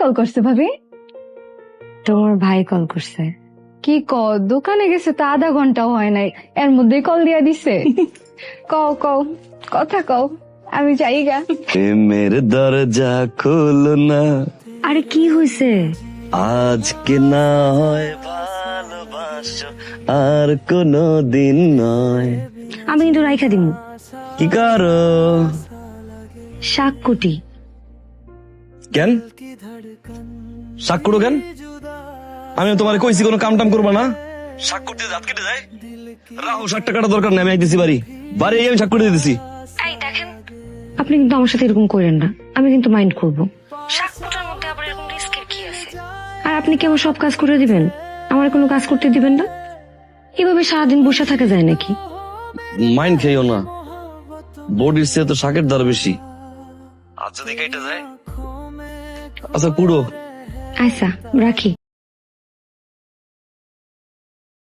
Call করছে ভাবি? তোমার ভাই কল করছে। কি দোকানে গেছে তা আধা ঘন্টাও হয় নাই, এর মধ্যেই কল দিয়া দিছে। কও কও, কথা কও, আমি যাইগা। প্রেমের দরজা খোলো না, আরে কি হয়েছে? আজকে না হয় ভালোবাসো, আর কোনো দিন নয়। আমি কিন্তু রাইখা দিমু। কি করো? শাক কুটি। কেন শাক করো কেন? আমি তোমার কইছি কোনো কাম টাম করবা না? শাক করতে দাঁত কেটে যায়। রাহু শাকটা কাটা দরকার নেই, আমি আইতেছি বাড়ি বাড়ি আমি শাক করে দিতেছি। এই দেখেন, আপনি কিন্তু আমার সাথে এরকম করেন না, আমি কিন্তু মাইন্ড করব। শাক কুটার মধ্যে আবার এরকম রিস্কের কি আছে? আর আপনি কি আমার সব কাজ করে দিবেন, আমার কোনো কাজ করতে দিবেন না? এভাবে সারাদিন বসে থাকা যায় নাকি? মাইন্ড খেয়েও না, বডির চেয়ে তো শাকের দর বেশি। আর যদি কেটে যায় আচ্ছা পুরো। আচ্ছা রাখি।